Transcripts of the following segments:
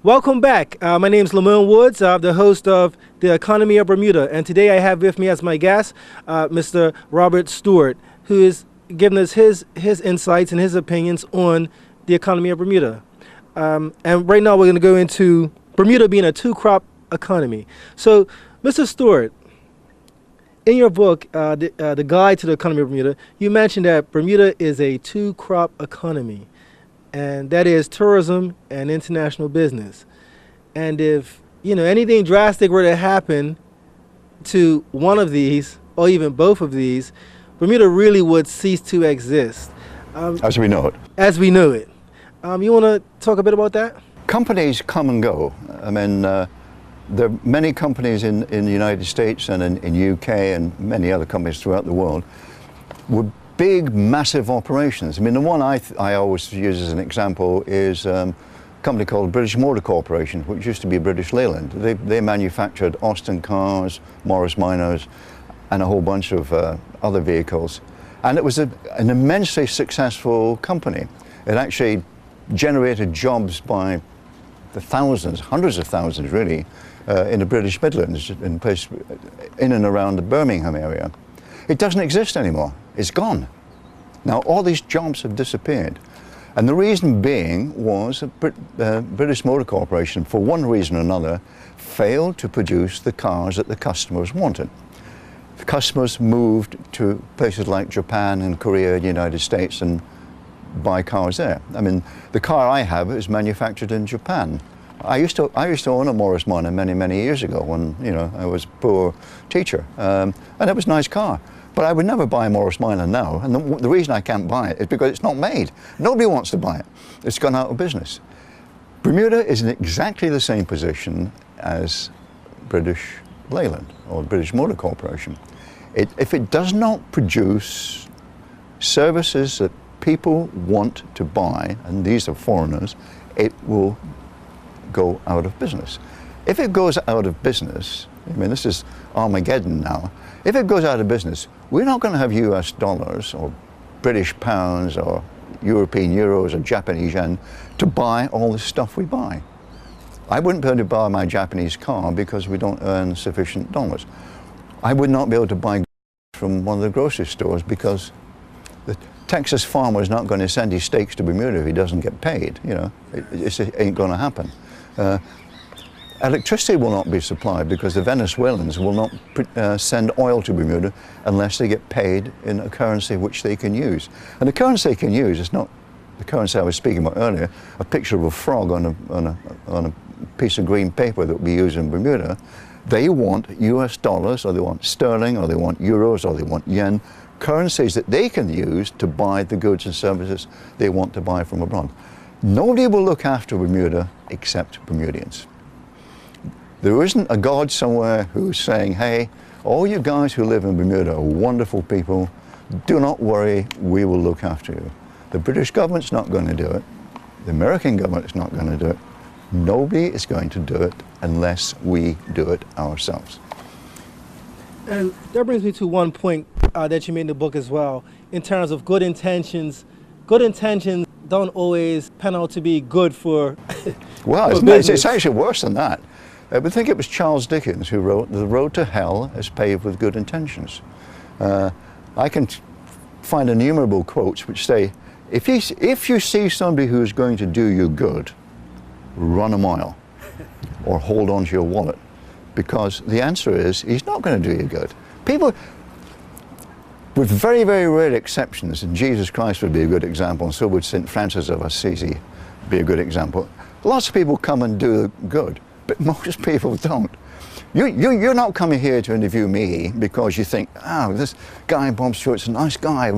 Welcome back. My name is Lamont Woods. I'm the host of The Economy of Bermuda. And today I have with me as my guest Mr. Robert Stewart, who is giving us his insights and his opinions on the economy of Bermuda. And right now we're going to go into Bermuda being a two-crop economy. So, Mr. Stewart, in your book, the Guide to the Economy of Bermuda, you mentioned that Bermuda is a two-crop economy. And that is tourism and international business. And if, anything drastic were to happen to one of these, or even both of these, Bermuda really would cease to exist. As we know it. As we know it. You want to talk a bit about that? Companies come and go. I mean, there are many companies in the United States and in UK and many other companies throughout the world with big, massive operations. I mean, the one I always use as an example is a company called British Motor Corporation, which used to be British Leyland. They manufactured Austin cars, Morris Minors, and a whole bunch of other vehicles. And it was an immensely successful company. It actually generated jobs by the thousands, hundreds of thousands really, in the British Midlands, in and around the Birmingham area. It doesn't exist anymore. It's gone. Now all these jobs have disappeared. And the reason being was that British Motor Corporation, for one reason or another, failed to produce the cars that the customers wanted. The customers moved to places like Japan and Korea and the United States and buy cars there. I mean, the car I have is manufactured in Japan. I used to own a Morris Minor many years ago when I was a poor teacher, and it was a nice car. But I would never buy a Morris Minor now, and the reason I can't buy it is because it's not made. Nobody wants to buy it. It's gone out of business. Bermuda is in exactly the same position as British Leyland or British Motor Corporation. If it does not produce services that people want to buy, and these are foreigners, it will go out of business. If it goes out of business, I mean, this is Armageddon now. If it goes out of business, we're not going to have US dollars or British pounds or European euros or Japanese yen to buy all the stuff we buy. I wouldn't be able to buy my Japanese car because we don't earn sufficient dollars. I would not be able to buy from one of the grocery stores because the Texas farmer is not going to send his steaks to Bermuda if he doesn't get paid. It ain't going to happen. Electricity will not be supplied because the Venezuelans will not send oil to Bermuda unless they get paid in a currency which they can use. And the currency they can use is not the currency I was speaking about earlier, a picture of a frog on a piece of green paper that we use in Bermuda. They want US dollars, or they want sterling, or they want euros, or they want yen, currencies that they can use to buy the goods and services they want to buy from abroad. Nobody will look after Bermuda except Bermudians. There isn't a God somewhere who's saying, hey, all you guys who live in Bermuda are wonderful people. Do not worry, we will look after you. The British government's not going to do it. The American government's not going to do it. Nobody is going to do it unless we do it ourselves. And that brings me to one point that you made in the book as well, in terms of good intentions. Good intentions don't always pan out to be good for well, it's actually worse than that. I think it was Charles Dickens who wrote, "The road to hell is paved with good intentions." I can find innumerable quotes which say, if you see somebody who's going to do you good, run a mile or hold on to your wallet, because the answer is he's not going to do you good. People, with very rare exceptions, and Jesus Christ would be a good example, and so would St. Francis of Assisi be a good example. Lots of people come and do good, but most people don't. You're not coming here to interview me because you think, oh, this guy Bob Stewart's a nice guy.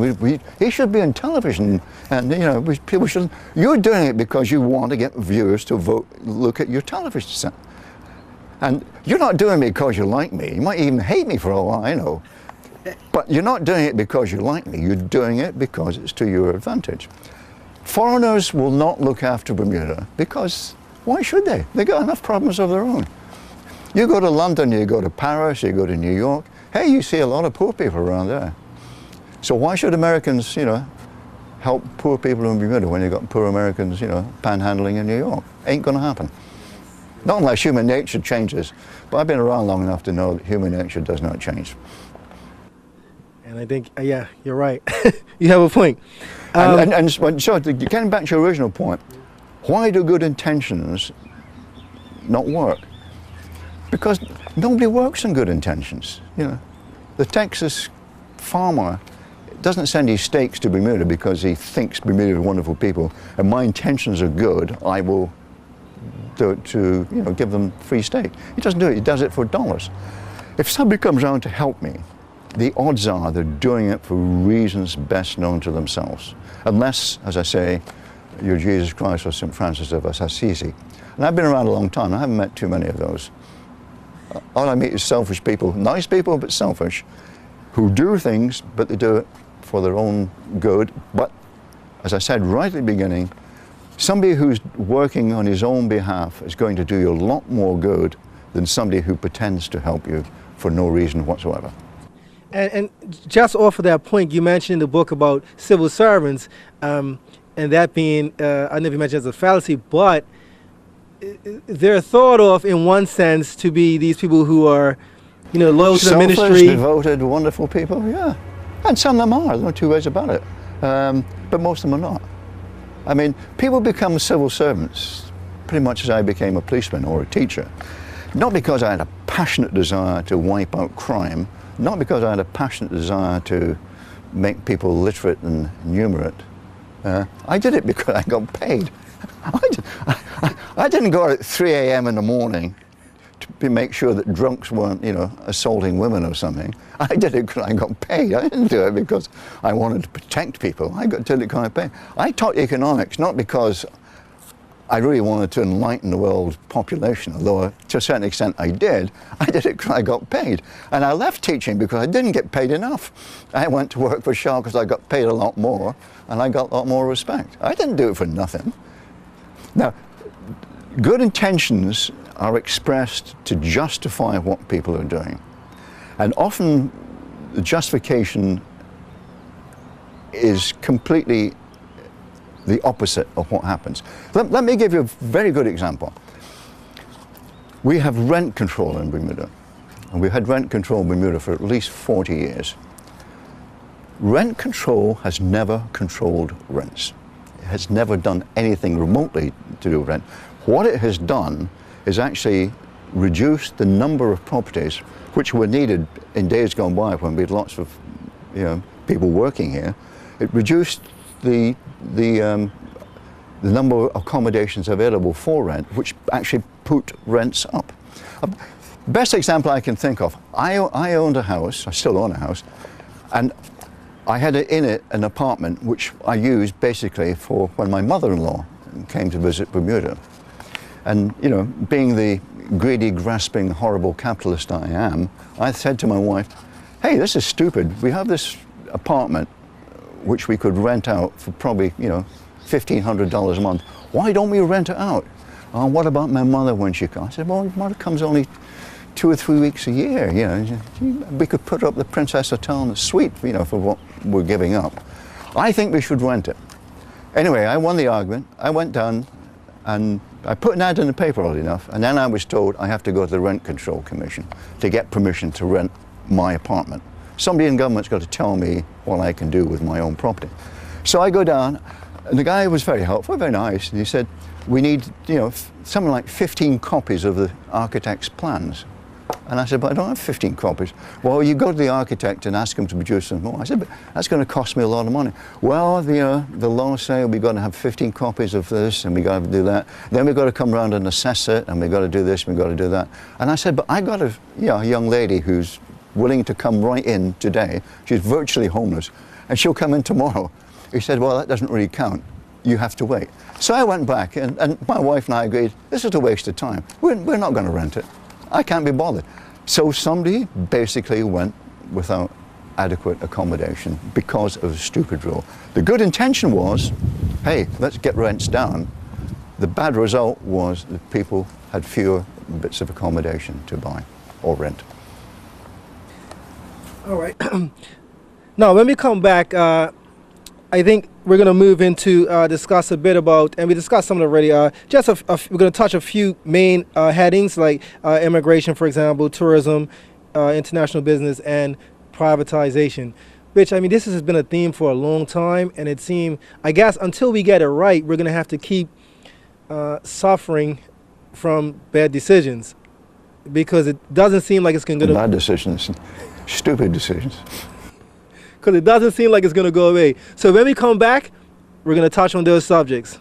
He should be on television, and people shouldn't. You're doing it because you want to get viewers to look at your television set. And you're not doing it because you like me. You might even hate me for all I know. But you're not doing it because you like me. You're doing it because it's to your advantage. Foreigners will not look after Bermuda because why should they? They've got enough problems of their own. You go to London, you go to Paris, you go to New York, hey, you see a lot of poor people around there. So why should Americans, help poor people in Bermuda when you've got poor Americans, panhandling in New York? Ain't gonna happen. Not unless human nature changes. But I've been around long enough to know that human nature does not change. And I think, yeah, you're right. You have a point. So getting back to your original point, why do good intentions not work? Because nobody works on good intentions. You know, the Texas farmer doesn't send his steaks to Bermuda because he thinks Bermuda are wonderful people, and my intentions are good. I will do it to, you know, give them free steak. He doesn't do it. He does it for dollars. If somebody comes around to help me, the odds are they're doing it for reasons best known to themselves, unless, as I say, you're Jesus Christ or St. Francis of Assisi. And I've been around a long time. I haven't met too many of those. All I meet is selfish people, nice people but selfish, who do things, but they do it for their own good. But, as I said right at the beginning, somebody who's working on his own behalf is going to do you a lot more good than somebody who pretends to help you for no reason whatsoever. And just off of that point, you mentioned in the book about civil servants, and that being, I don't know if you mentioned as a fallacy, but they're thought of in one sense to be these people who are, you know, loyal to the Selfish, ministry. devoted, wonderful people, yeah. And some of them are, there's no two ways about it. But most of them are not. I mean, people become civil servants pretty much as I became a policeman or a teacher. Not because I had a passionate desire to wipe out crime, not because I had a passionate desire to make people literate and numerate. I did it because I got paid. I didn't go out at 3 a.m. in the morning to make sure that drunks weren't, you know, assaulting women or something. I did it because I got paid. I didn't do it because I wanted to protect people. I did it because I got paid. I taught economics not because I really wanted to enlighten the world population, although to a certain extent I did. I did it because I got paid. And I left teaching because I didn't get paid enough. I went to work for Shaw because I got paid a lot more, and I got a lot more respect. I didn't do it for nothing. Now, good intentions are expressed to justify what people are doing. And often the justification is completely the opposite of what happens. Let me give you a very good example. We have rent control in Bermuda, and we've had rent control in Bermuda for at least 40 years. Rent control has never controlled rents. It has never done anything remotely to do with rent. What it has done is actually reduce the number of properties which were needed in days gone by when we had lots of, you know, people working here. It reduced the number of accommodations available for rent, which actually put rents up. Best example I can think of, I owned a house, I still own a house, and I had in it an apartment which I used basically for when my mother-in-law came to visit Bermuda. And, you know, being the greedy, grasping, horrible capitalist I am, I said to my wife, hey, this is stupid. We have this apartment which we could rent out for probably, you know, $1,500 a month. Why don't we rent it out? Oh, what about my mother when she comes? I said, well, mother comes only 2 or 3 weeks a year, you know. We could put up the Princess Hotel in the suite, you know, for what we're giving up. I think we should rent it. Anyway, I won the argument. I went down and I put an ad in the paper, oddly enough, and then I was told I have to go to the Rent Control Commission to get permission to rent my apartment. Somebody in government's got to tell me what I can do with my own property. So I go down, and the guy was very helpful, very nice, and he said, we need, you know, something like 15 copies of the architect's plans. And I said, but I don't have 15 copies. Well, you go to the architect and ask him to produce some more. I said, but that's going to cost me a lot of money. Well, the law say we've got to have 15 copies of this, and we've got to do that. Then we've got to come around and assess it, and we've got to do this, and we've got to do that. And I said, but I got a, you know, a young lady who's willing to come right in today. She's virtually homeless, and she'll come in tomorrow. He said, well, that doesn't really count. You have to wait. So I went back, and my wife and I agreed, this is a waste of time. We're not going to rent it. I can't be bothered. So somebody basically went without adequate accommodation because of a stupid rule. The good intention was, hey, let's get rents down. The bad result was that people had fewer bits of accommodation to buy or rent. All right. Now, when we come back, I think we're going to move into discuss a bit about, and we discussed some of it already, we're going to touch a few main headings like immigration, for example, tourism, international business, and privatization. Which, I mean, this has been a theme for a long time, and it seemed, I guess, until we get it right, we're going to have to keep suffering from bad decisions, because it doesn't seem like it's going to... Bad decisions, stupid decisions. Because it doesn't seem like it's going to go away. So when we come back, we're going to touch on those subjects.